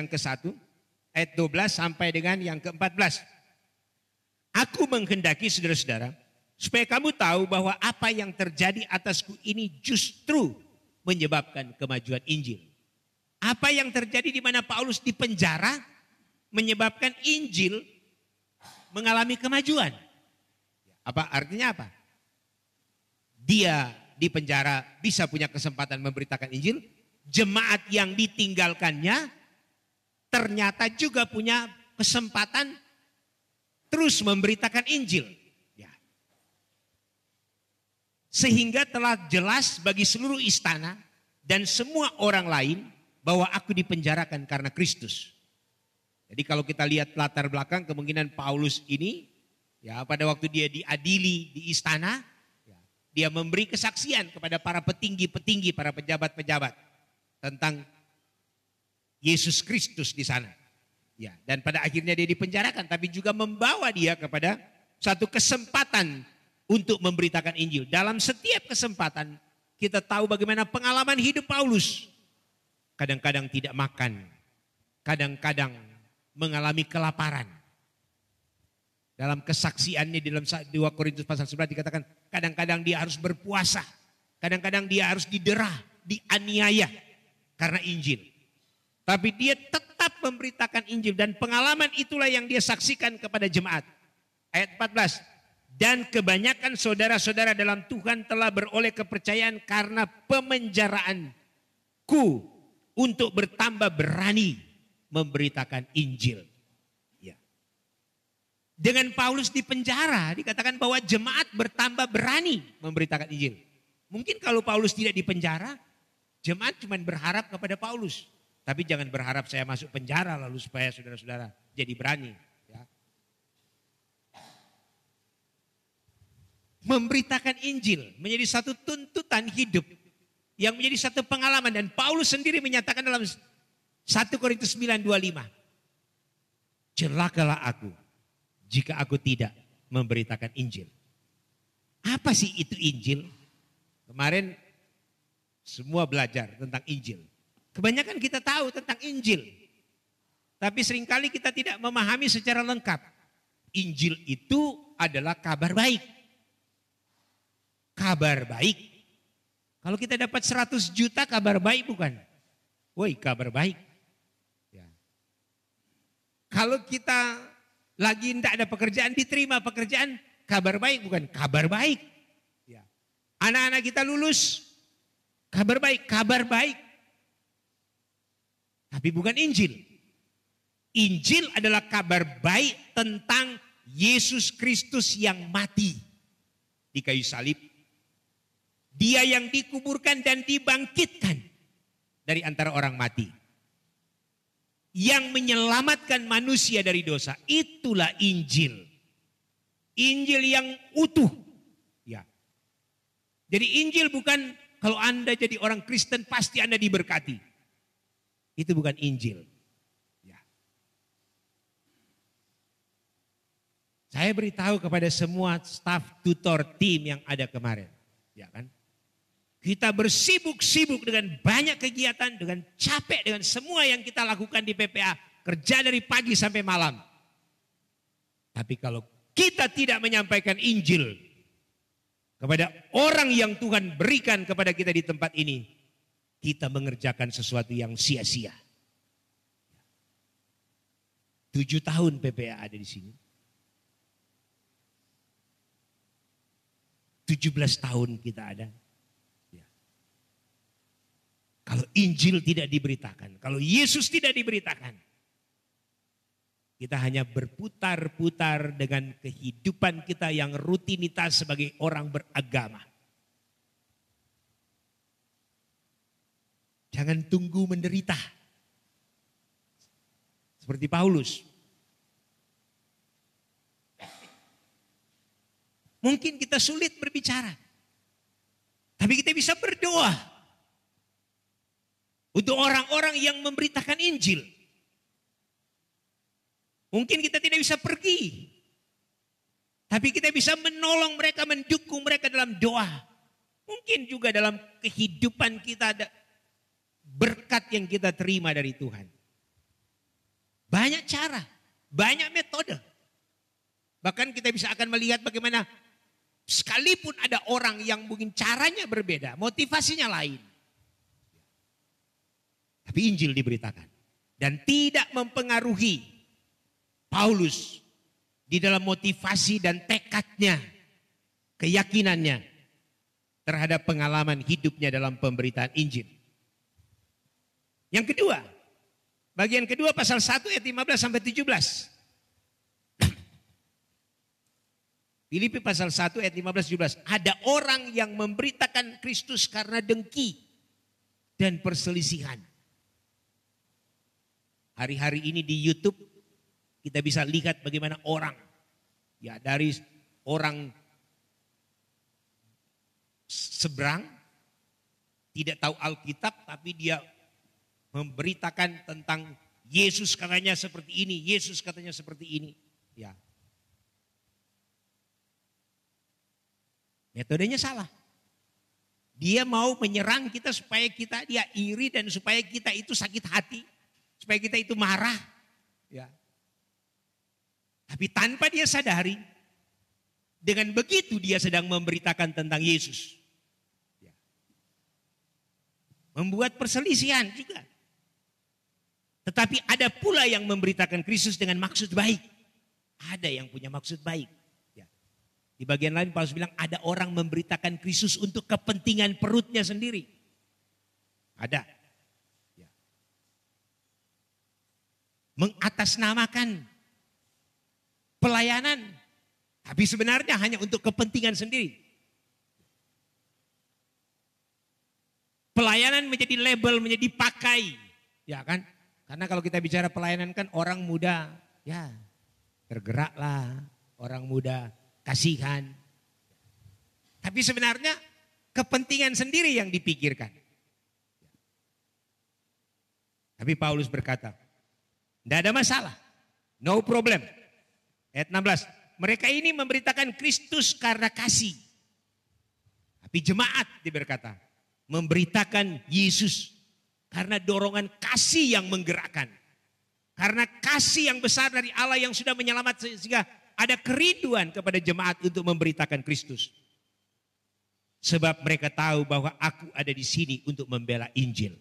yang ke-1, ayat 12 sampai dengan yang ke-14. Aku menghendaki saudara-saudara, supaya kamu tahu bahwa apa yang terjadi atasku ini justru menyebabkan kemajuan Injil. Apa yang terjadi di mana Paulus dipenjara menyebabkan Injil mengalami kemajuan. Apa artinya apa? Dia di penjara bisa punya kesempatan memberitakan Injil. Jemaat yang ditinggalkannya ternyata juga punya kesempatan terus memberitakan Injil. Ya. Sehingga telah jelas bagi seluruh istana dan semua orang lain bahwa aku dipenjarakan karena Kristus. Jadi kalau kita lihat latar belakang kemungkinan Paulus ini, ya pada waktu dia diadili di istana, ya, dia memberi kesaksian kepada para petinggi-petinggi, para pejabat-pejabat tentang Yesus Kristus di sana. Ya, dan pada akhirnya dia dipenjarakan, tapi juga membawa dia kepada satu kesempatan untuk memberitakan Injil. Dalam setiap kesempatan kita tahu bagaimana pengalaman hidup Paulus. Kadang-kadang tidak makan, kadang-kadang mengalami kelaparan. Dalam kesaksiannya di dalam 2 Korintus pasal 11 dikatakan kadang-kadang dia harus berpuasa, kadang-kadang dia harus didera, dianiaya karena Injil. Tapi dia tetap memberitakan Injil dan pengalaman itulah yang dia saksikan kepada jemaat. Ayat 14. Dan kebanyakan saudara-saudara dalam Tuhan telah beroleh kepercayaan karena pemenjaraanku untuk bertambah berani memberitakan Injil. Ya. Dengan Paulus di penjara dikatakan bahwa jemaat bertambah berani memberitakan Injil. Mungkin kalau Paulus tidak di penjara, jemaat cuma berharap kepada Paulus. Tapi jangan berharap saya masuk penjara lalu supaya saudara-saudara jadi berani. Ya. Memberitakan Injil menjadi satu tuntutan hidup yang menjadi satu pengalaman. Dan Paulus sendiri menyatakan dalam 1 Korintus 9:25. Celakalah aku jika aku tidak memberitakan Injil. Apa sih itu Injil? Kemarin semua belajar tentang Injil. Kebanyakan kita tahu tentang Injil. Tapi seringkali kita tidak memahami secara lengkap. Injil itu adalah kabar baik. Kabar baik. Kalau kita dapat 100 juta kabar baik bukan? Woi, kabar baik. Ya. Kalau kita lagi tidak ada pekerjaan, diterima pekerjaan, kabar baik bukan? Kabar baik. Ya. Anak-anak kita lulus, kabar baik, kabar baik. Tapi bukan Injil. Injil adalah kabar baik tentang Yesus Kristus yang mati di kayu salib. Dia yang dikuburkan dan dibangkitkan dari antara orang mati. Yang menyelamatkan manusia dari dosa. Itulah Injil. Injil yang utuh. Ya. Jadi Injil bukan kalau Anda jadi orang Kristen pasti Anda diberkati. Itu bukan Injil. Ya. Saya beritahu kepada semua staf tutor tim yang ada kemarin. Ya kan? Kita bersibuk-sibuk dengan banyak kegiatan, dengan capek dengan semua yang kita lakukan di PPA. Kerja dari pagi sampai malam. Tapi kalau kita tidak menyampaikan Injil kepada orang yang Tuhan berikan kepada kita di tempat ini, kita mengerjakan sesuatu yang sia-sia. 7 tahun PPA ada di sini. 17 tahun kita ada. Ya. Kalau Injil tidak diberitakan, kalau Yesus tidak diberitakan, kita hanya berputar-putar dengan kehidupan kita yang rutinitas sebagai orang beragama. Jangan tunggu menderita. Seperti Paulus. Mungkin kita sulit berbicara. Tapi kita bisa berdoa. Untuk orang-orang yang memberitakan Injil. Mungkin kita tidak bisa pergi. Tapi kita bisa menolong mereka, mendukung mereka dalam doa. Mungkin juga dalam kehidupan kita ada berkat yang kita terima dari Tuhan. Banyak cara, banyak metode. Bahkan kita bisa akan melihat bagaimana sekalipun ada orang yang mungkin caranya berbeda, motivasinya lain. Tapi Injil diberitakan. Dan tidak mempengaruhi Paulus di dalam motivasi dan tekadnya, keyakinannya terhadap pengalaman hidupnya dalam pemberitaan Injil. Yang kedua, bagian kedua pasal 1 ayat 15 sampai 17. Filipi pasal 1 ayat 15-17. Ada orang yang memberitakan Kristus karena dengki dan perselisihan. Hari-hari ini di YouTube kita bisa lihat bagaimana orang, ya dari orang seberang, tidak tahu Alkitab tapi dia memberitakan tentang Yesus katanya seperti ini, Yesus katanya seperti ini. Ya. Metodenya salah. Dia mau menyerang kita supaya dia iri dan supaya kita itu sakit hati, supaya kita itu marah. Ya. Tapi tanpa dia sadari, dengan begitu dia sedang memberitakan tentang Yesus. Ya. Membuat perselisihan juga. Tetapi ada pula yang memberitakan Kristus dengan maksud baik. Ada yang punya maksud baik. Ya. Di bagian lain Paulus bilang ada orang memberitakan Kristus untuk kepentingan perutnya sendiri. Ada. Ya. Mengatasnamakan pelayanan. Tapi sebenarnya hanya untuk kepentingan sendiri. Pelayanan menjadi label, menjadi pakai. Ya kan? Karena kalau kita bicara pelayanan kan orang muda, ya tergeraklah, orang muda kasihan. Tapi sebenarnya kepentingan sendiri yang dipikirkan. Tapi Paulus berkata, tidak ada masalah, no problem. Ayat 16, mereka ini memberitakan Kristus karena kasih. Tapi jemaat dia berkata, memberitakan Yesus. Karena dorongan kasih yang menggerakkan. Karena kasih yang besar dari Allah yang sudah menyelamatkan sehingga ada kerinduan kepada jemaat untuk memberitakan Kristus. Sebab mereka tahu bahwa aku ada di sini untuk membela Injil.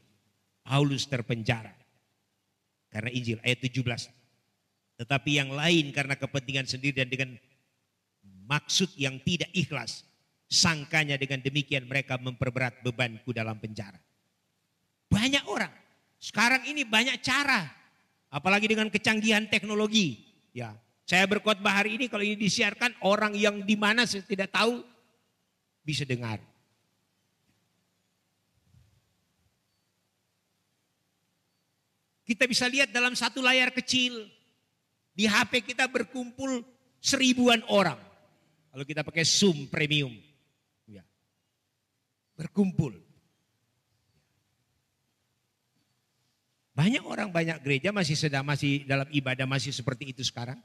Paulus terpenjara karena Injil ayat 17. Tetapi yang lain karena kepentingan sendiri dan dengan maksud yang tidak ikhlas. Sangkanya dengan demikian mereka memperberat bebanku dalam penjara. Banyak orang. Sekarang ini banyak cara. Apalagi dengan kecanggihan teknologi. Ya, saya berkhotbah hari ini kalau ini disiarkan orang yang di mana saya tidak tahu bisa dengar. Kita bisa lihat dalam satu layar kecil di HP kita berkumpul 1000-an orang. Kalau kita pakai Zoom premium. Ya. Berkumpul. Banyak orang, banyak gereja masih dalam ibadah masih seperti itu sekarang.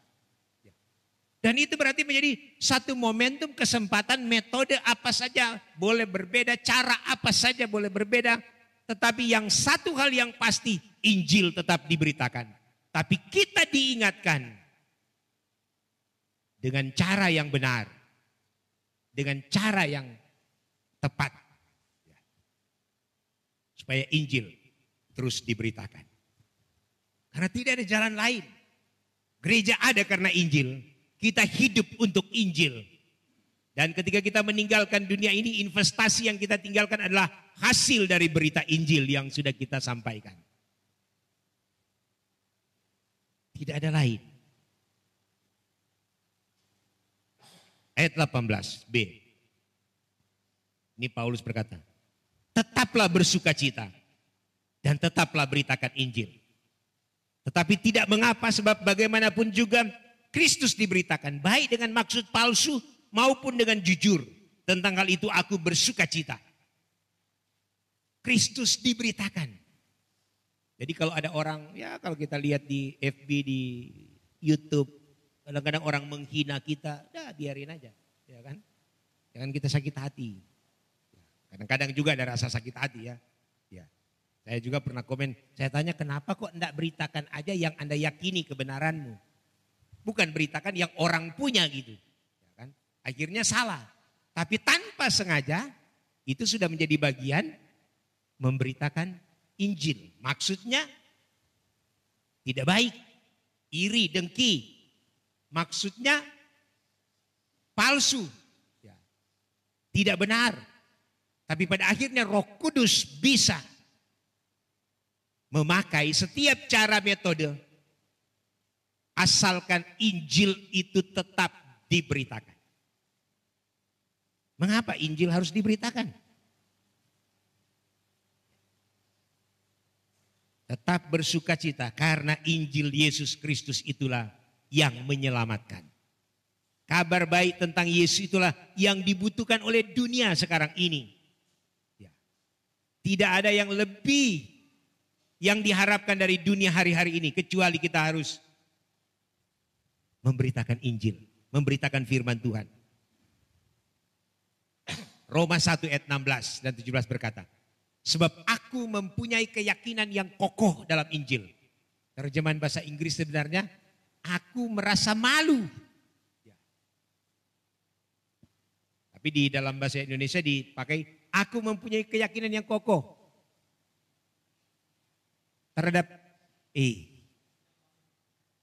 Dan itu berarti menjadi satu momentum, kesempatan, metode apa saja boleh berbeda, cara apa saja boleh berbeda. Tetapi yang satu hal yang pasti, Injil tetap diberitakan. Tapi kita diingatkan dengan cara yang benar. Dengan cara yang tepat. Supaya Injil terus diberitakan. Karena tidak ada jalan lain. Gereja ada karena Injil. Kita hidup untuk Injil. Dan ketika kita meninggalkan dunia ini, investasi yang kita tinggalkan adalah hasil dari berita Injil yang sudah kita sampaikan. Tidak ada lain. Ayat 18b. Ini Paulus berkata, tetaplah bersukacita. Dan tetaplah beritakan Injil. Tetapi tidak mengapa sebab bagaimanapun juga Kristus diberitakan. Baik dengan maksud palsu maupun dengan jujur. Tentang hal itu aku bersukacita. Kristus diberitakan. Jadi kalau ada orang, ya kalau kita lihat di FB, di YouTube. Kadang-kadang orang menghina kita, dah biarin aja. Ya kan? Jangan kita sakit hati. Kadang-kadang juga ada rasa sakit hati ya. Ya. Saya juga pernah komen, saya tanya kenapa kok enggak beritakan aja yang Anda yakini kebenaranmu. Bukan beritakan yang orang punya gitu. Ya kan? Akhirnya salah. Tapi tanpa sengaja itu sudah menjadi bagian memberitakan Injil. Maksudnya tidak baik, iri, dengki. Maksudnya palsu, ya, tidak benar. Tapi pada akhirnya Roh Kudus bisa memakai setiap cara metode asalkan Injil itu tetap diberitakan. Mengapa Injil harus diberitakan? Tetap bersukacita karena Injil Yesus Kristus itulah yang menyelamatkan. Kabar baik tentang Yesus itulah yang dibutuhkan oleh dunia sekarang ini. Ya. Tidak ada yang lebih yang diharapkan dari dunia hari-hari ini kecuali kita harus memberitakan Injil, memberitakan firman Tuhan. Roma 1 ayat 16 dan 17 berkata, sebab aku mempunyai keyakinan yang kokoh dalam Injil. Terjemahan bahasa Inggris sebenarnya, aku merasa malu. Ya. Tapi di dalam bahasa Indonesia dipakai, aku mempunyai keyakinan yang kokoh. Terhadap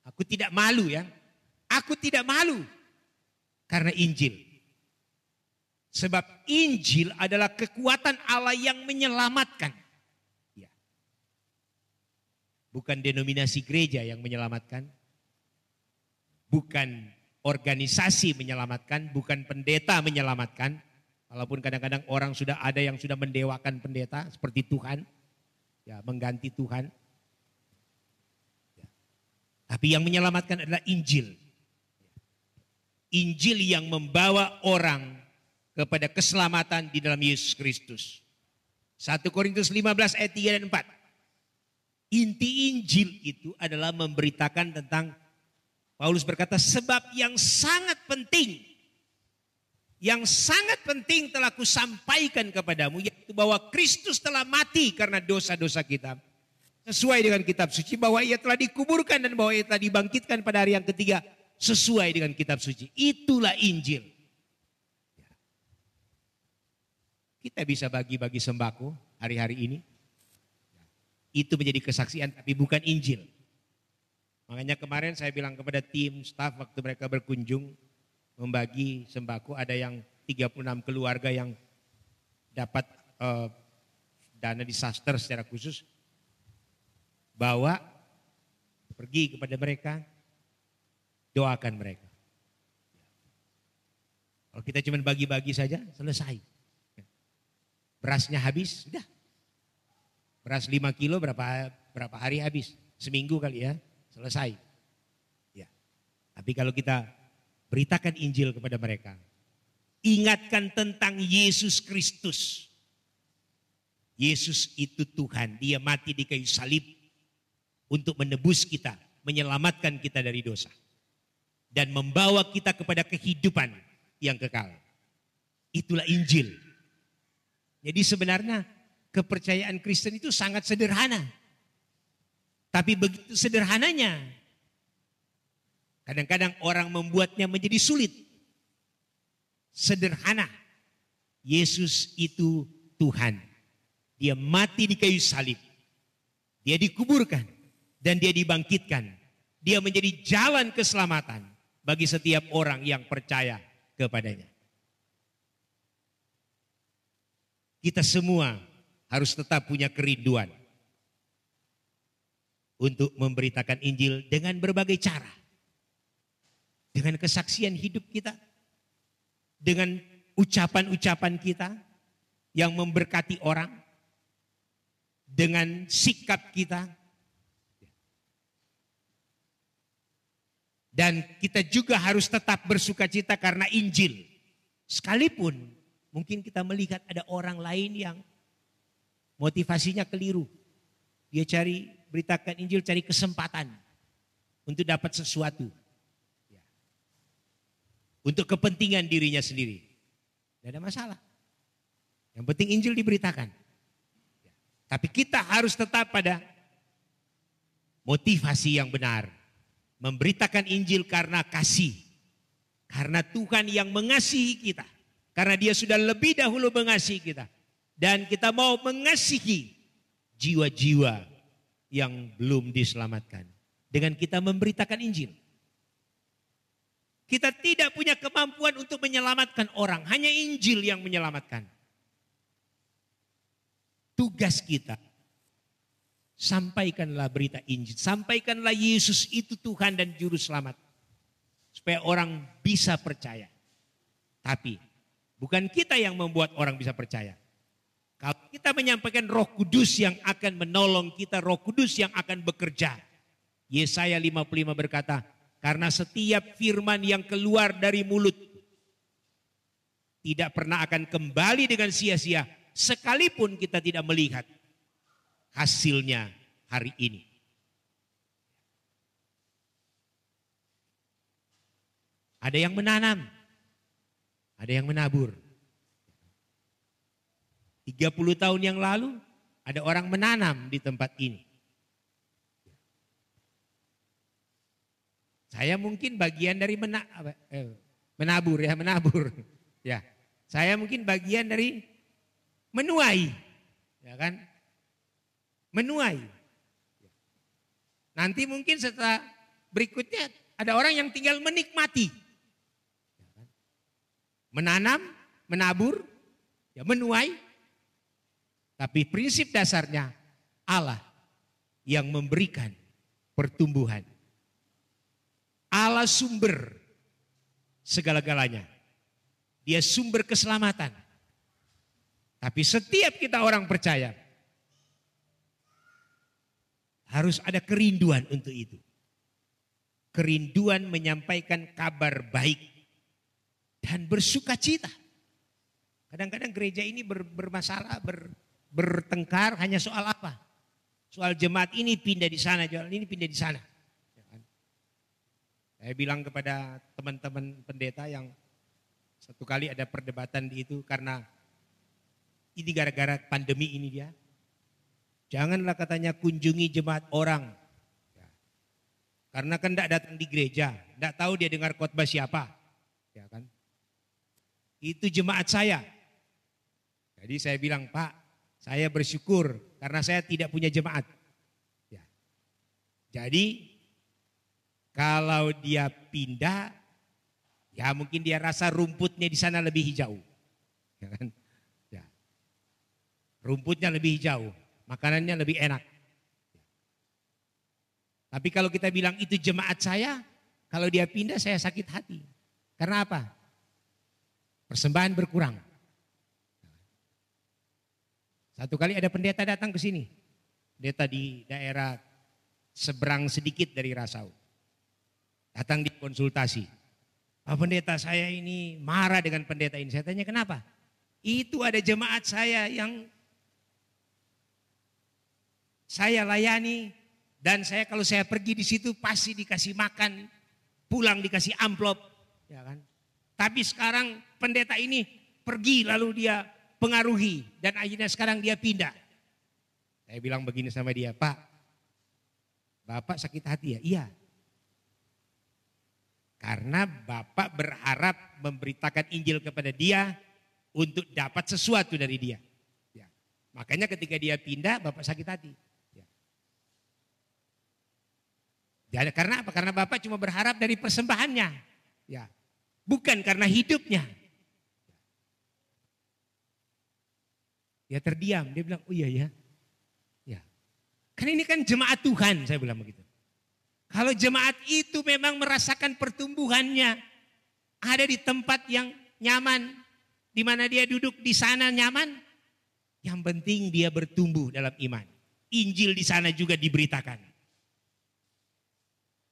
aku tidak malu ya. Aku tidak malu karena Injil. Sebab Injil adalah kekuatan Allah yang menyelamatkan. Ya. Bukan denominasi gereja yang menyelamatkan. Bukan organisasi menyelamatkan. Bukan pendeta menyelamatkan. Walaupun kadang-kadang orang sudah ada yang sudah mendewakan pendeta seperti Tuhan. Ya, mengganti Tuhan. Ya. Tapi yang menyelamatkan adalah Injil. Injil yang membawa orang kepada keselamatan di dalam Yesus Kristus. 1 Korintus 15 ayat 3 dan 4. Inti Injil itu adalah memberitakan tentang, Paulus berkata, sebab yang sangat penting telah kusampaikan kepadamu, yaitu bahwa Kristus telah mati karena dosa-dosa kita. Sesuai dengan kitab suci, bahwa ia telah dikuburkan dan bahwa ia telah dibangkitkan pada hari yang ketiga. Sesuai dengan kitab suci. Itulah Injil. Kita bisa bagi-bagi sembako hari-hari ini. Itu menjadi kesaksian tapi bukan Injil. Makanya kemarin saya bilang kepada tim staff waktu mereka berkunjung membagi sembako, ada yang 36 keluarga yang dapat dana disaster secara khusus. Bawa, pergi kepada mereka, doakan mereka. Kalau kita cuma bagi-bagi saja, selesai. Berasnya habis, sudah. Beras 5 kilo berapa hari habis? Seminggu kali ya, selesai. Ya. Tapi kalau kita beritakan Injil kepada mereka, ingatkan tentang Yesus Kristus. Yesus itu Tuhan, dia mati di kayu salib untuk menebus kita, menyelamatkan kita dari dosa. Dan membawa kita kepada kehidupan yang kekal. Itulah Injil. Jadi sebenarnya kepercayaan Kristen itu sangat sederhana. Tapi begitu sederhananya, kadang-kadang orang membuatnya menjadi sulit. Sederhana. Yesus itu Tuhan. Dia mati di kayu salib. Dia dikuburkan dan dia dibangkitkan. Dia menjadi jalan keselamatan bagi setiap orang yang percaya kepadanya. Kita semua harus tetap punya kerinduan untuk memberitakan Injil dengan berbagai cara. Dengan kesaksian hidup kita, dengan ucapan-ucapan kita yang memberkati orang, dengan sikap kita. Dan kita juga harus tetap bersukacita karena Injil. Sekalipun mungkin kita melihat ada orang lain yang motivasinya keliru. Dia cari beritakan Injil, cari kesempatan untuk dapat sesuatu. Untuk kepentingan dirinya sendiri. Tidak ada masalah. Yang penting Injil diberitakan. Tapi kita harus tetap pada motivasi yang benar. Memberitakan Injil karena kasih. Karena Tuhan yang mengasihi kita. Karena dia sudah lebih dahulu mengasihi kita. Dan kita mau mengasihi jiwa-jiwa yang belum diselamatkan. Dengan kita memberitakan Injil. Kita tidak punya kemampuan untuk menyelamatkan orang. Hanya Injil yang menyelamatkan. Tugas kita, sampaikanlah berita Injil. Sampaikanlah Yesus itu Tuhan dan Juru Selamat. Supaya orang bisa percaya. Tapi bukan kita yang membuat orang bisa percaya. Kalau kita menyampaikan Roh Kudus yang akan menolong kita, Roh Kudus yang akan bekerja. Yesaya 55 berkata, karena setiap firman yang keluar dari mulut tidak pernah akan kembali dengan sia-sia, sekalipun kita tidak melihat hasilnya hari ini. Ada yang menanam, ada yang menabur. 30 tahun yang lalu ada orang menanam di tempat ini. Saya mungkin bagian dari menabur. Ya, saya mungkin bagian dari menuai, ya kan? Menuai. Nanti mungkin setelah berikutnya ada orang yang tinggal menikmati. Menanam, menabur, ya menuai. Tapi prinsip dasarnya Allah yang memberikan pertumbuhan. Allah sumber segala-galanya. Dia sumber keselamatan. Tapi setiap kita orang percaya harus ada kerinduan untuk itu. Kerinduan menyampaikan kabar baik dan bersuka cita. Kadang-kadang gereja ini bermasalah, bertengkar hanya soal apa? Soal jemaat ini pindah di sana, jemaat ini pindah di sana. Saya bilang kepada teman-teman pendeta yang satu kali ada perdebatan di itu karena ini gara-gara pandemi ini dia. Janganlah katanya kunjungi jemaat orang. Karena kan tidak datang di gereja, tidak tahu dia dengar khotbah siapa. Ya kan? Itu jemaat saya. Jadi saya bilang, Pak, saya bersyukur karena saya tidak punya jemaat. Ya. Jadi kalau dia pindah, ya mungkin dia rasa rumputnya di sana lebih hijau. Ya kan? Ya. Rumputnya lebih hijau, makanannya lebih enak. Tapi kalau kita bilang itu jemaat saya, kalau dia pindah saya sakit hati. Karena apa? Persembahan berkurang. Satu kali ada pendeta datang ke sini. Pendeta di daerah seberang sedikit dari Rasau. Datang di konsultasi. Pak pendeta, saya ini marah dengan pendeta ini. Saya tanya kenapa? Itu ada jemaat saya yang saya layani. Dan saya kalau saya pergi di situ pasti dikasih makan. Pulang dikasih amplop. Ya kan? Tapi sekarang pendeta ini pergi lalu dia pengaruhi. Dan akhirnya sekarang dia pindah. Saya bilang begini sama dia, Pak, Bapak sakit hati ya? Iya. Karena Bapak berharap memberitakan Injil kepada dia untuk dapat sesuatu dari dia. Ya. Makanya ketika dia pindah, Bapak sakit hati. Ya. Ya, karena apa? Karena Bapak cuma berharap dari persembahannya. Ya. Bukan karena hidupnya. Dia terdiam, dia bilang, oh iya ya. Ya. Kan ini kan jemaat Tuhan, saya bilang begitu. Kalau jemaat itu memang merasakan pertumbuhannya, ada di tempat yang nyaman, di mana dia duduk di sana nyaman, yang penting dia bertumbuh dalam iman. Injil di sana juga diberitakan.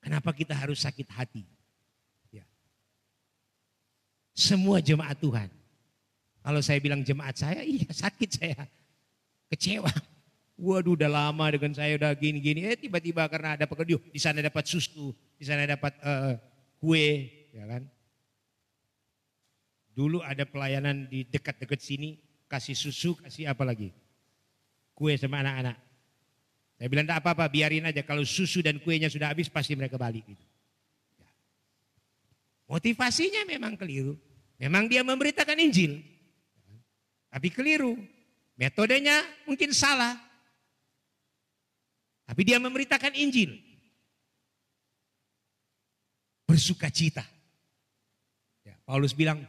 Kenapa kita harus sakit hati? Ya. Semua jemaat Tuhan. Kalau saya bilang jemaat saya, iya sakit saya. Kecewa. Waduh udah lama dengan saya udah gini-gini. Tiba-tiba karena ada pekerjaan, di sana dapat susu, di sana dapat kue. Ya kan? Dulu ada pelayanan di dekat-dekat sini, kasih susu, kasih apa lagi? kue sama anak-anak. Saya bilang tidak apa-apa, biarin aja. Kalau susu dan kuenya sudah habis pasti mereka balik. Gitu. Ya. Motivasinya memang keliru. Memang dia memberitakan Injil. Tapi keliru. Metodenya mungkin salah. Tapi dia memberitakan Injil. Bersukacita. Ya, Paulus bilang,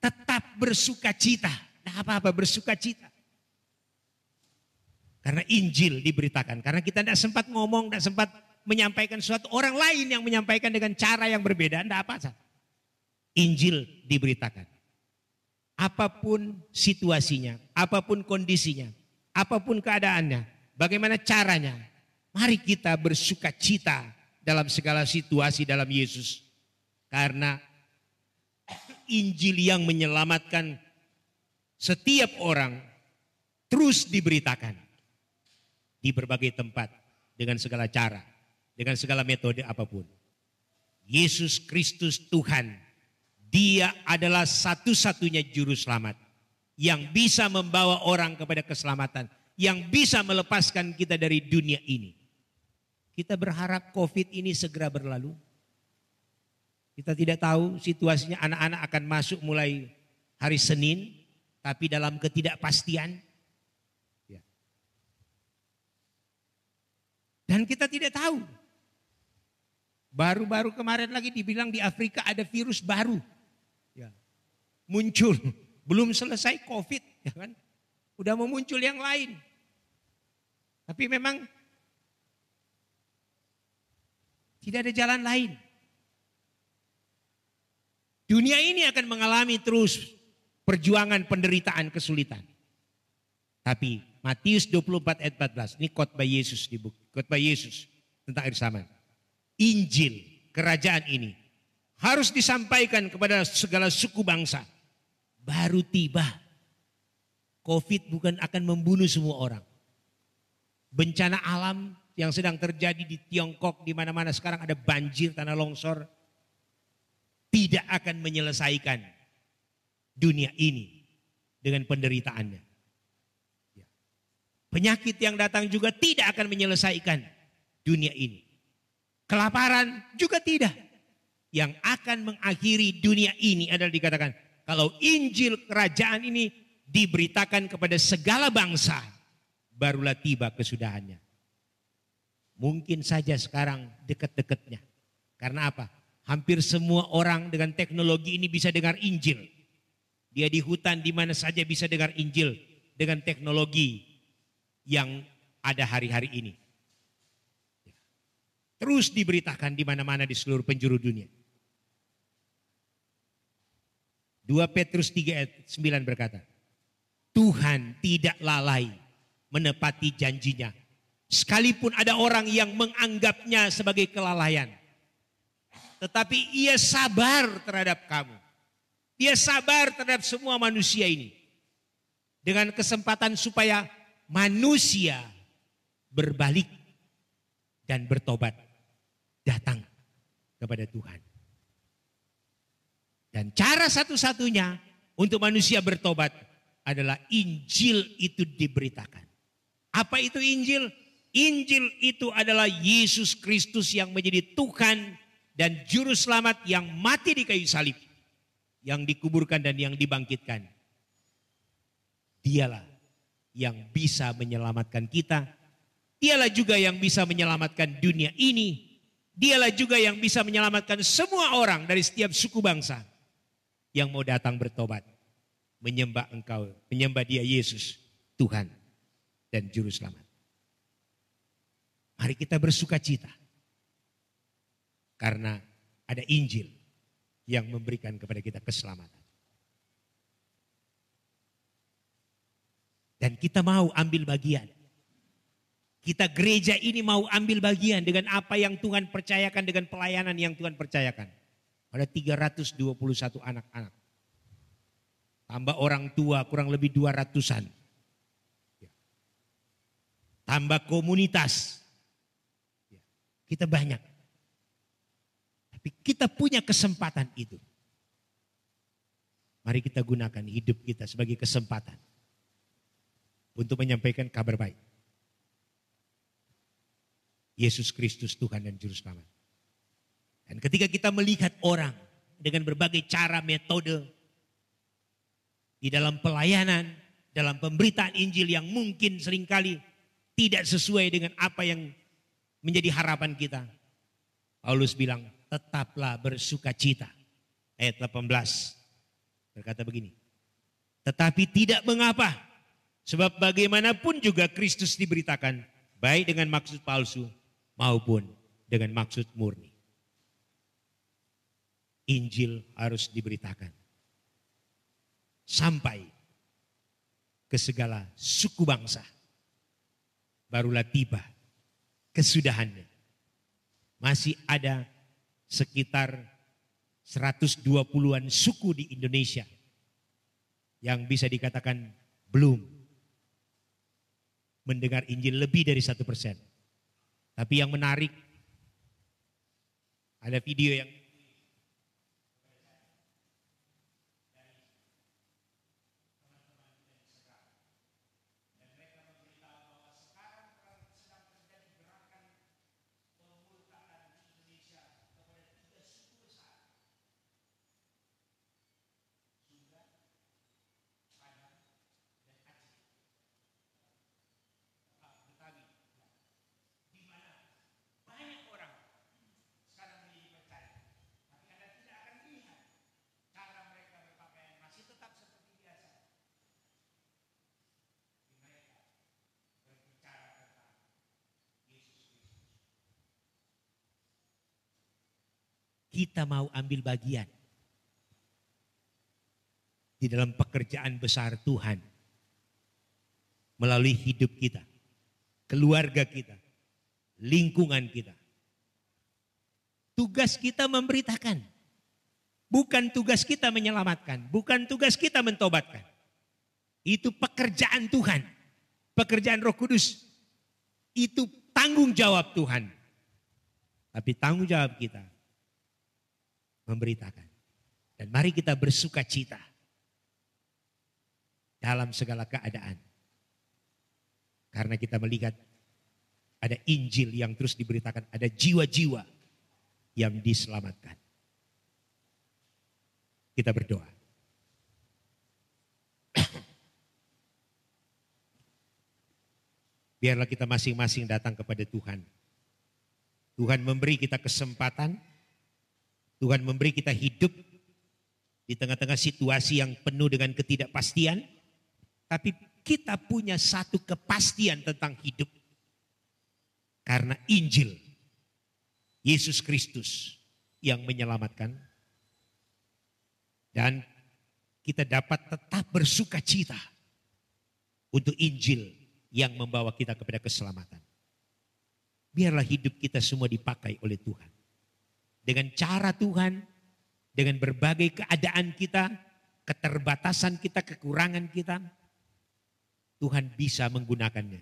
tetap bersukacita. Nah apa-apa bersukacita. Karena Injil diberitakan. Karena kita tidak sempat ngomong, tidak sempat menyampaikan sesuatu. Orang lain yang menyampaikan dengan cara yang berbeda. Tidak apa-apa. Injil diberitakan. Apapun situasinya, apapun kondisinya, apapun keadaannya, bagaimana caranya. Mari kita bersukacita dalam segala situasi dalam Yesus. Karena Injil yang menyelamatkan setiap orang terus diberitakan. Di berbagai tempat, dengan segala cara, dengan segala metode apapun. Yesus Kristus Tuhan, dia adalah satu-satunya juru selamat. Yang bisa membawa orang kepada keselamatan. Yang bisa melepaskan kita dari dunia ini. Kita berharap COVID ini segera berlalu. Kita tidak tahu situasinya anak-anak akan masuk mulai hari Senin. Tapi dalam ketidakpastian. Dan kita tidak tahu. Baru-baru kemarin lagi dibilang di Afrika ada virus baru. Ya. Muncul. Belum selesai COVID. Ya kan? Udah mau muncul yang lain. Tapi memang tidak ada jalan lain. Dunia ini akan mengalami terus perjuangan, penderitaan, kesulitan. Tapi Matius 24 ayat 14. Ini khotbah Yesus di buku. Khotbah Yesus tentang akhir zaman. Injil kerajaan ini harus disampaikan kepada segala suku bangsa. Baru tiba. COVID bukan akan membunuh semua orang. Bencana alam yang sedang terjadi di Tiongkok, di mana-mana sekarang ada banjir, tanah longsor. Tidak akan menyelesaikan dunia ini dengan penderitaannya. Penyakit yang datang juga tidak akan menyelesaikan dunia ini. Kelaparan juga tidak. Yang akan mengakhiri dunia ini adalah dikatakan, kalau Injil kerajaan ini diberitakan kepada segala bangsa, barulah tiba kesudahannya. Mungkin saja sekarang dekat-dekatnya. Karena apa? Hampir semua orang dengan teknologi ini bisa dengar Injil. Dia di hutan di mana saja bisa dengar Injil dengan teknologi yang ada hari-hari ini. Terus diberitakan di mana-mana di seluruh penjuru dunia. 2 Petrus 3 ayat 9 berkata, Tuhan tidak lalai menepati janjinya. Sekalipun ada orang yang menganggapnya sebagai kelalaian. Tetapi ia sabar terhadap kamu. Dia sabar terhadap semua manusia ini. Dengan kesempatan supaya manusia berbalik dan bertobat datang kepada Tuhan. Dan cara satu-satunya untuk manusia bertobat adalah Injil itu diberitakan. Apa itu Injil? Injil itu adalah Yesus Kristus yang menjadi Tuhan dan Juru Selamat yang mati di kayu salib. Yang dikuburkan dan yang dibangkitkan. Dialah yang bisa menyelamatkan kita. Dialah juga yang bisa menyelamatkan dunia ini. Dialah juga yang bisa menyelamatkan semua orang dari setiap suku bangsa yang mau datang bertobat. Menyembah engkau, menyembah dia Yesus, Tuhan dan Juru Selamat. Mari kita bersukacita. Karena ada Injil yang memberikan kepada kita keselamatan. Dan kita mau ambil bagian. Kita gereja ini mau ambil bagian dengan apa yang Tuhan percayakan, dengan pelayanan yang Tuhan percayakan. Ada 321 anak-anak. Tambah orang tua kurang lebih 200-an. Tambah komunitas. Kita banyak. Tapi kita punya kesempatan itu. Mari kita gunakan hidup kita sebagai kesempatan. untuk menyampaikan kabar baik. Yesus Kristus Tuhan dan Juru Selamat. Dan ketika kita melihat orang dengan berbagai cara metode di dalam pelayanan, dalam pemberitaan Injil yang mungkin seringkali tidak sesuai dengan apa yang menjadi harapan kita. Paulus bilang, tetaplah bersukacita. Ayat 18 berkata begini. Tetapi tidak mengapa, sebab bagaimanapun juga Kristus diberitakan, baik dengan maksud palsu maupun dengan maksud murni. Injil harus diberitakan sampai ke segala suku bangsa. Barulah tiba kesudahannya. Masih ada sekitar 120-an suku di Indonesia yang bisa dikatakan belum mendengar Injil lebih dari 1%. Tapi yang menarik, ada video yang kita mau ambil bagian di dalam pekerjaan besar Tuhan melalui hidup kita, keluarga kita, lingkungan kita. Tugas kita memberitakan, bukan tugas kita menyelamatkan, bukan tugas kita mentobatkan. Itu pekerjaan Tuhan, pekerjaan Roh Kudus. Itu tanggung jawab Tuhan. Tapi tanggung jawab kita memberitakan. Dan mari kita bersukacita dalam segala keadaan. Karena kita melihat ada Injil yang terus diberitakan, ada jiwa-jiwa yang diselamatkan. Kita berdoa. Biarlah kita masing-masing datang kepada Tuhan. Tuhan memberi kita kesempatan, Tuhan memberi kita hidup di tengah-tengah situasi yang penuh dengan ketidakpastian. Tapi kita punya satu kepastian tentang hidup. Karena Injil, Yesus Kristus yang menyelamatkan. Dan kita dapat tetap bersuka cita untuk Injil yang membawa kita kepada keselamatan. Biarlah hidup kita semua dipakai oleh Tuhan. Dengan cara Tuhan, dengan berbagai keadaan kita, keterbatasan kita, kekurangan kita, Tuhan bisa menggunakannya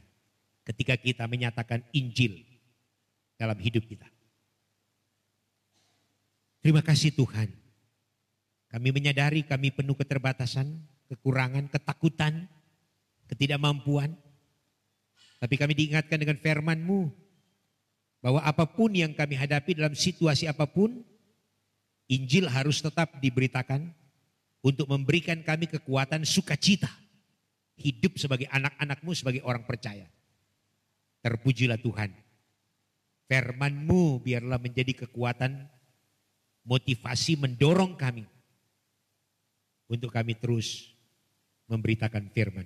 ketika kita menyatakan Injil dalam hidup kita. Terima kasih Tuhan. Kami menyadari kami penuh keterbatasan, kekurangan, ketakutan, ketidakmampuan. Tapi kami diingatkan dengan firman-Mu bahwa apapun yang kami hadapi dalam situasi apapun, Injil harus tetap diberitakan untuk memberikan kami kekuatan sukacita. Hidup sebagai anak-anak-Mu, sebagai orang percaya. Terpujilah Tuhan. Firman-Mu biarlah menjadi kekuatan, motivasi mendorong kami untuk kami terus memberitakan firman.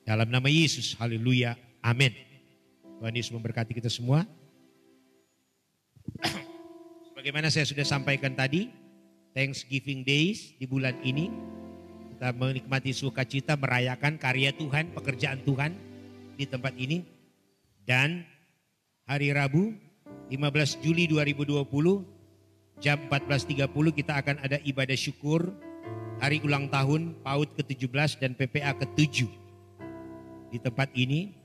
Dalam nama Yesus, haleluya, amin. Tuhan Yesus memberkati kita semua. Sebagaimana saya sudah sampaikan tadi, Thanksgiving Days di bulan ini, kita menikmati sukacita merayakan karya Tuhan, pekerjaan Tuhan di tempat ini. Dan hari Rabu 15 Juli 2020 jam 14.30 kita akan ada ibadah syukur hari ulang tahun PAUD ke-17 dan PPA ke-7 di tempat ini.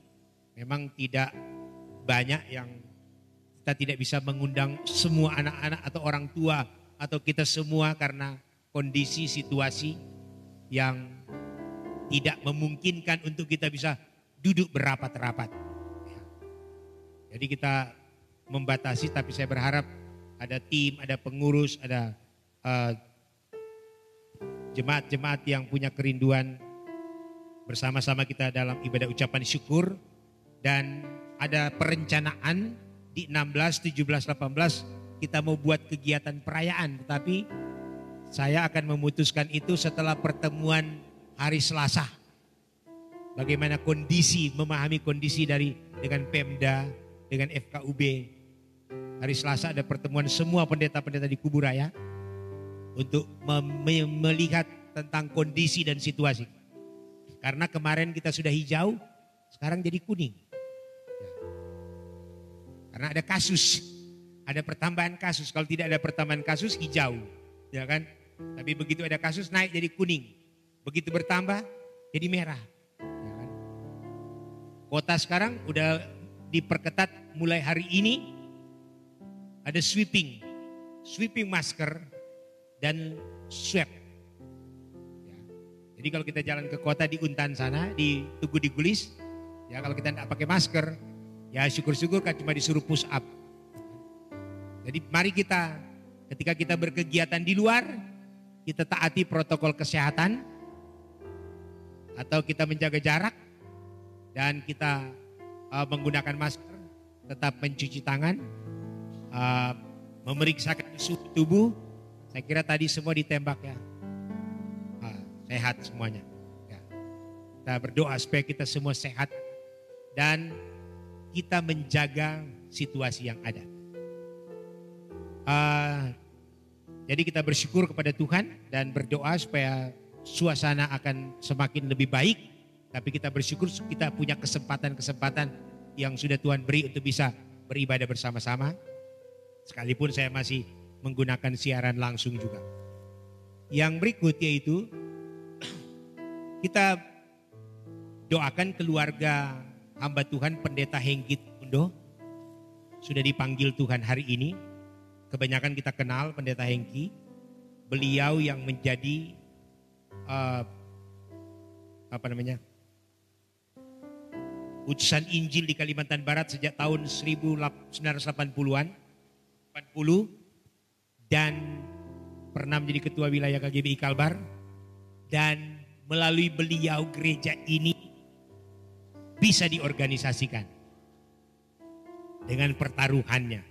Memang tidak banyak yang kita tidak bisa mengundang semua anak-anak atau orang tua atau kita semua karena kondisi situasi yang tidak memungkinkan untuk kita bisa duduk berapat-rapat. Jadi kita membatasi, tapi saya berharap ada tim, ada pengurus, ada jemaat-jemaat yang punya kerinduan bersama-sama kita dalam ibadah ucapan syukur. Dan ada perencanaan di 16, 17, 18 kita mau buat kegiatan perayaan. Tetapi saya akan memutuskan itu setelah pertemuan hari Selasa. Bagaimana kondisi, memahami kondisi dengan Pemda, dengan FKUB. Hari Selasa ada pertemuan semua pendeta-pendeta di Kubu Raya untuk melihat tentang kondisi dan situasi. Karena kemarin kita sudah hijau, sekarang jadi kuning. Karena ada kasus, ada pertambahan kasus. Kalau tidak ada pertambahan kasus, hijau, ya kan? Tapi begitu ada kasus naik jadi kuning. Begitu bertambah jadi merah. Ya kan? Kota sekarang udah diperketat mulai hari ini. Ada sweeping masker dan swab. Ya. Jadi kalau kita jalan ke kota di Untan sana, di Tugu di Gulis, ya kalau kita tidak pakai masker, ya syukur-syukur kan cuma disuruh push up. Jadi mari kita ketika kita berkegiatan di luar, kita taati protokol kesehatan atau kita menjaga jarak dan kita menggunakan masker, tetap mencuci tangan, memeriksakan suhu tubuh. Saya kira tadi semua ditembak ya, sehat semuanya. Ya. Kita berdoa supaya kita semua sehat dan kita menjaga situasi yang ada. Jadi kita bersyukur kepada Tuhan dan berdoa supaya suasana akan semakin lebih baik. Tapi kita bersyukur kita punya kesempatan-kesempatan yang sudah Tuhan beri untuk bisa beribadah bersama-sama. Sekalipun saya masih menggunakan siaran langsung juga. Yang berikut yaitu kita doakan keluarga hamba Tuhan Pendeta Henggit Undo. Sudah dipanggil Tuhan hari ini. Kebanyakan kita kenal Pendeta Hengki. Beliau yang menjadi utusan Injil di Kalimantan Barat sejak tahun 1980-an, 80, dan pernah menjadi ketua wilayah KGBI Kalbar. Dan melalui beliau gereja ini bisa diorganisasikan dengan pertaruhannya.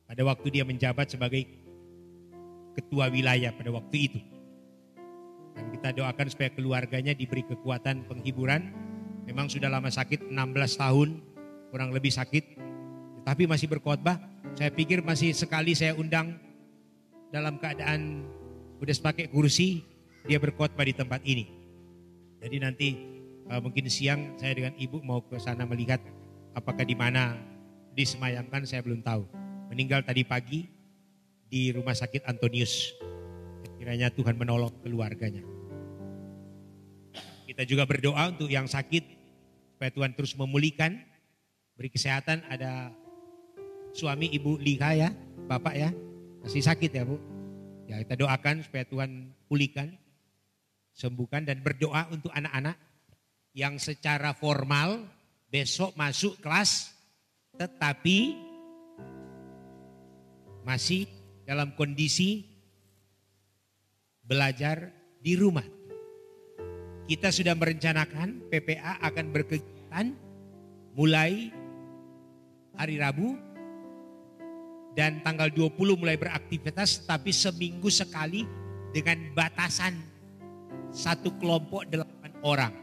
Pada waktu dia menjabat sebagai ketua wilayah pada waktu itu. Dan kita doakan supaya keluarganya diberi kekuatan penghiburan. Memang sudah lama sakit, 16 tahun kurang lebih sakit. Tapi masih berkhotbah. Saya pikir masih sekali saya undang dalam keadaan udah pakai kursi, dia berkhotbah di tempat ini. Jadi nanti mungkin siang saya dengan ibu mau ke sana melihat apakah di mana disemayamkan, saya belum tahu. Meninggal tadi pagi di rumah sakit Antonius. Kiranya Tuhan menolong keluarganya. Kita juga berdoa untuk yang sakit supaya Tuhan terus memulihkan, beri kesehatan. Ada suami Ibu Liha ya, Bapak ya, masih sakit ya Bu. Ya kita doakan supaya Tuhan pulihkan, sembuhkan, dan berdoa untuk anak-anak yang secara formal besok masuk kelas tetapi masih dalam kondisi belajar di rumah. Kita sudah merencanakan PPA akan berkegiatan mulai hari Rabu dan tanggal 20 mulai beraktivitas, tapi seminggu sekali dengan batasan satu kelompok 8 orang.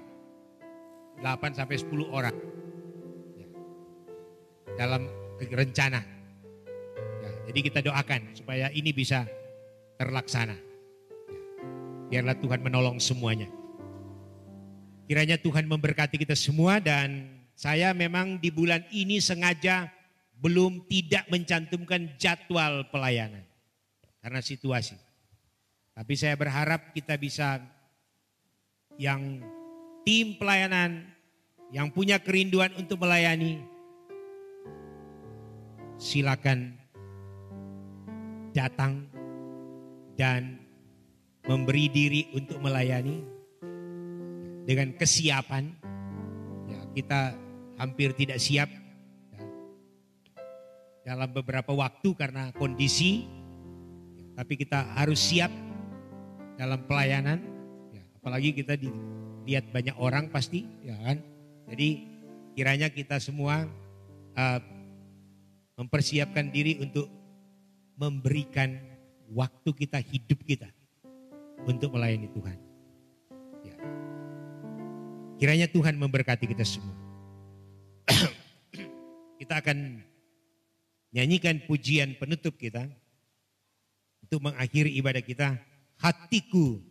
8 sampai 10 orang. Ya. Dalam rencana. Ya, jadi kita doakan supaya ini bisa terlaksana. Ya. Biarlah Tuhan menolong semuanya. Kiranya Tuhan memberkati kita semua, dan saya memang di bulan ini sengaja belum tidak mencantumkan jadwal pelayanan karena situasi. Tapi saya berharap kita bisa, yang tim pelayanan yang punya kerinduan untuk melayani, silakan datang dan memberi diri untuk melayani. dengan kesiapan. Ya, kita hampir tidak siap ya, dalam beberapa waktu karena kondisi, ya, tapi kita harus siap dalam pelayanan. Ya, apalagi kita dilihat banyak orang pasti, ya kan. Jadi kiranya kita semua mempersiapkan diri untuk memberikan waktu kita, hidup kita untuk melayani Tuhan. Ya. Kiranya Tuhan memberkati kita semua. Kita akan nyanyikan pujian penutup kita untuk mengakhiri ibadah kita. Hatiku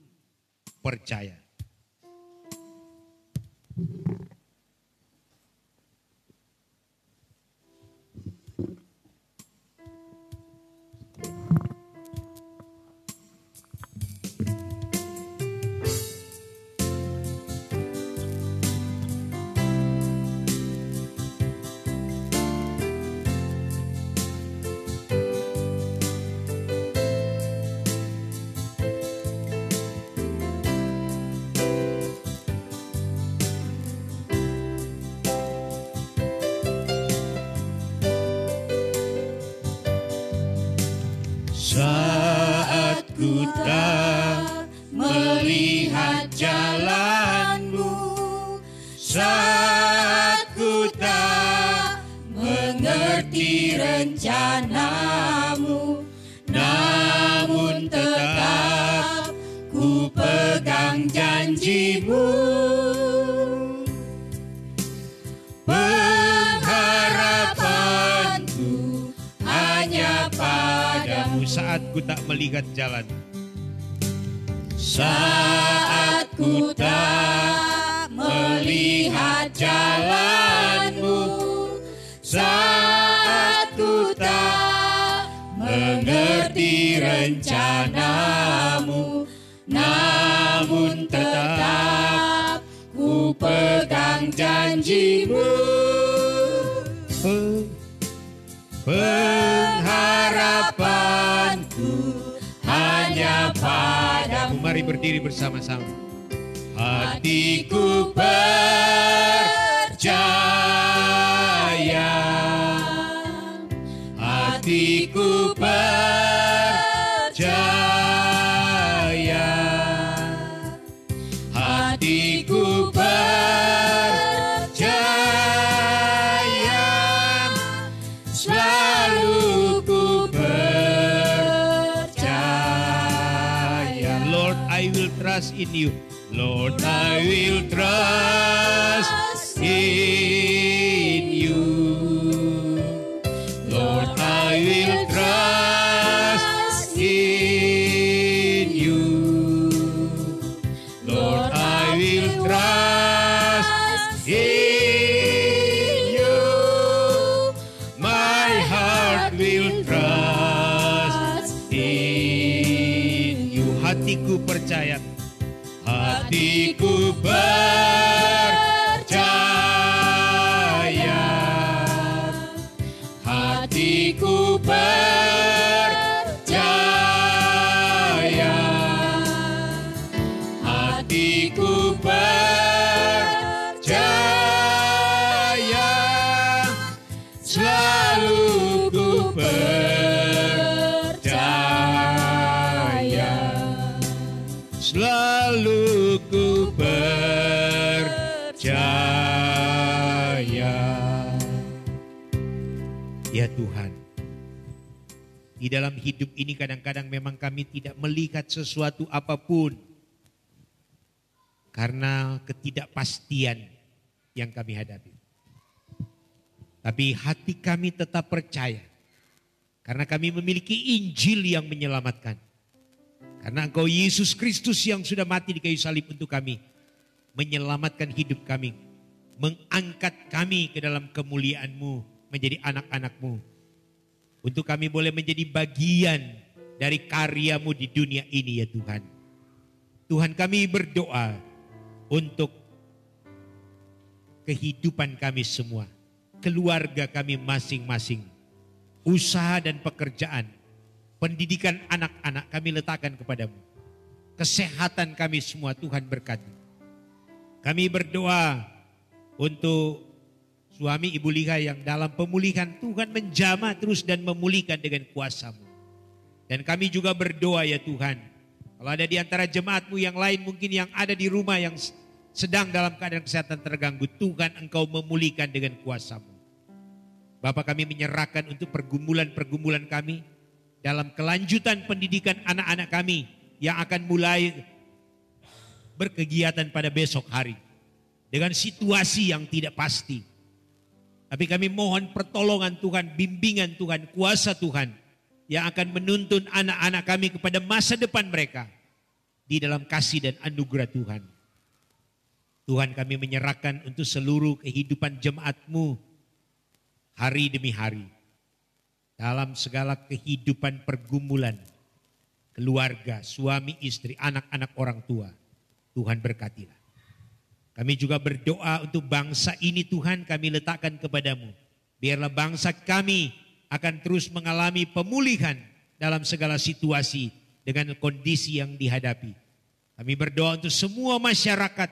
percaya. Saat ku tak melihat jalanmu, saat ku tak mengerti rencanamu, namun tetap ku pegang janjimu. Pengharapanku hanya padamu. Saat ku tak melihat jalan, saat ku tak melihat jalanmu, saat ku tak mengerti rencanamu, namun tetap ku pegang janjimu. Pengharapanku hanya padamu. Mari berdiri bersama-sama. Hatiku percaya, hatiku percaya, hatiku percaya, selalu ku percaya. Lord, I will trust in you. Lord, I will trust in you. Lord, I will trust in you. Lord, I will trust in you. My heart will trust in you. Hatiku percaya. Hatiku percaya, hatiku percaya, hatiku percaya, selalu ku percaya, selalu ku percaya. Ya Tuhan, di dalam hidup ini kadang-kadang memang kami tidak melihat sesuatu apapun karena ketidakpastian yang kami hadapi. Tapi hati kami tetap percaya karena kami memiliki Injil yang menyelamatkan. Karena Engkau Yesus Kristus yang sudah mati di kayu salib untuk kami, menyelamatkan hidup kami, mengangkat kami ke dalam kemuliaan-Mu, menjadi anak-anak-Mu. Untuk kami boleh menjadi bagian dari karya-Mu di dunia ini ya Tuhan. Tuhan, kami berdoa untuk kehidupan kami semua, keluarga kami masing-masing, usaha dan pekerjaan, pendidikan anak-anak kami letakkan kepadamu. Kesehatan kami semua Tuhan berkati. Kami berdoa untuk suami Ibu Liha yang dalam pemulihan Tuhan menjamah terus dan memulihkan dengan kuasa-Mu. Dan kami juga berdoa ya Tuhan, kalau ada di antara jemaat-Mu yang lain mungkin yang ada di rumah yang sedang dalam keadaan kesehatan terganggu, Tuhan Engkau memulihkan dengan kuasa-Mu. Bapak, kami menyerahkan untuk pergumulan-pergumulan kami dalam kelanjutan pendidikan anak-anak kami yang akan mulai berkegiatan pada besok hari dengan situasi yang tidak pasti. Tapi kami mohon pertolongan Tuhan, bimbingan Tuhan, kuasa Tuhan yang akan menuntun anak-anak kami kepada masa depan mereka di dalam kasih dan anugerah Tuhan. Tuhan, kami menyerahkan untuk seluruh kehidupan jemaat-Mu hari demi hari. Dalam segala kehidupan pergumulan, keluarga, suami, istri, anak-anak, orang tua. Tuhan berkatilah. Kami juga berdoa untuk bangsa ini Tuhan, kami letakkan kepadamu. Biarlah bangsa kami akan terus mengalami pemulihan dalam segala situasi dengan kondisi yang dihadapi. Kami berdoa untuk semua masyarakat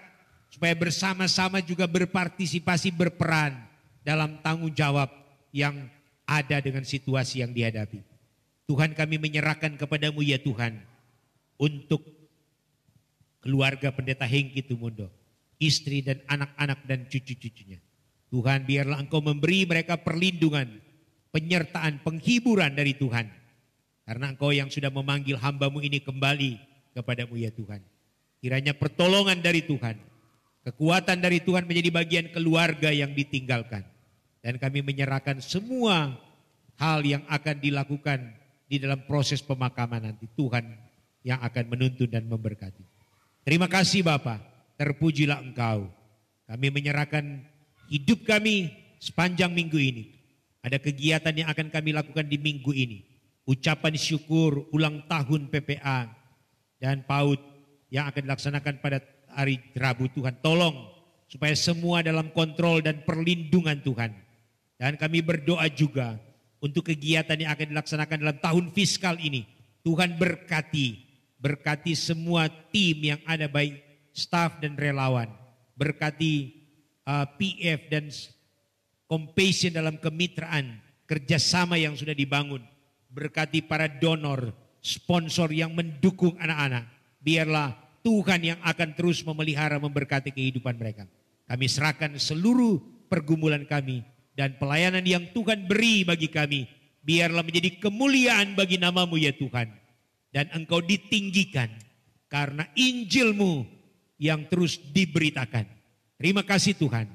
supaya bersama-sama juga berpartisipasi, berperan dalam tanggung jawab yang ada dengan situasi yang dihadapi. Tuhan, kami menyerahkan kepadamu ya Tuhan untuk keluarga Pendeta Hengki Tumundo, istri dan anak-anak dan cucu-cucunya. Tuhan, biarlah Engkau memberi mereka perlindungan, penyertaan, penghiburan dari Tuhan. Karena Engkau yang sudah memanggil hamba-Mu ini kembali kepadamu ya Tuhan. Kiranya pertolongan dari Tuhan, kekuatan dari Tuhan menjadi bagian keluarga yang ditinggalkan. Dan kami menyerahkan semua hal yang akan dilakukan di dalam proses pemakaman nanti. Tuhan yang akan menuntun dan memberkati. Terima kasih Bapa, terpujilah Engkau. Kami menyerahkan hidup kami sepanjang minggu ini. Ada kegiatan yang akan kami lakukan di minggu ini. Ucapan syukur ulang tahun PPA dan PAUD yang akan dilaksanakan pada hari Rabu. Tuhan tolong supaya semua dalam kontrol dan perlindungan Tuhan. Dan kami berdoa juga untuk kegiatan yang akan dilaksanakan dalam tahun fiskal ini. Tuhan berkati semua tim yang ada, baik staf dan relawan. Berkati PF dan Compassion dalam kemitraan, kerjasama yang sudah dibangun. Berkati para donor, sponsor yang mendukung anak-anak. Biarlah Tuhan yang akan terus memelihara, memberkati kehidupan mereka. Kami serahkan seluruh pergumulan kami dan pelayanan yang Tuhan beri bagi kami. Biarlah menjadi kemuliaan bagi nama-Mu ya Tuhan. Dan Engkau ditinggikan karena Injil-Mu yang terus diberitakan. Terima kasih Tuhan.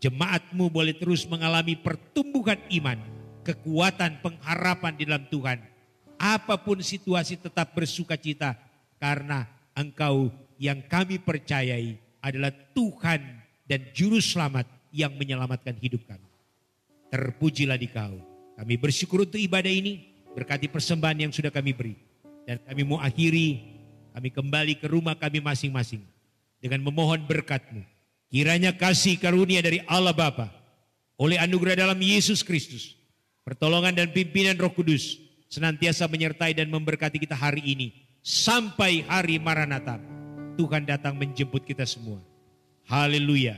Jemaat-Mu boleh terus mengalami pertumbuhan iman, kekuatan, pengharapan di dalam Tuhan. Apapun situasi tetap bersukacita karena Engkau yang kami percayai adalah Tuhan dan Juru Selamat yang menyelamatkan hidup kami. Terpujilah Dikau. Kami bersyukur untuk ibadah ini, berkati persembahan yang sudah kami beri. Dan kami mau akhiri, kami kembali ke rumah kami masing-masing dengan memohon berkat-Mu. Kiranya kasih karunia dari Allah Bapa, oleh anugerah dalam Yesus Kristus, pertolongan dan pimpinan Roh Kudus senantiasa menyertai dan memberkati kita hari ini sampai hari Maranatha. Tuhan datang menjemput kita semua. Haleluya.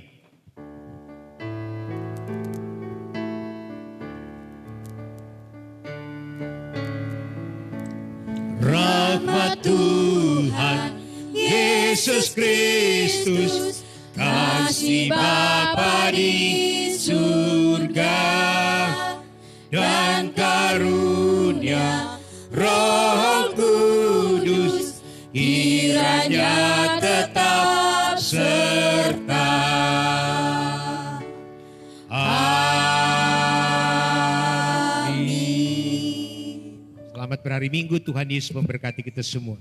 Rahmat Tuhan Yesus Kristus, kasih Bapa di surga, dan karunia Roh Kudus kiranya tetap serta. Amin. Selamat berhari Minggu, Tuhan Yesus memberkati kita semua.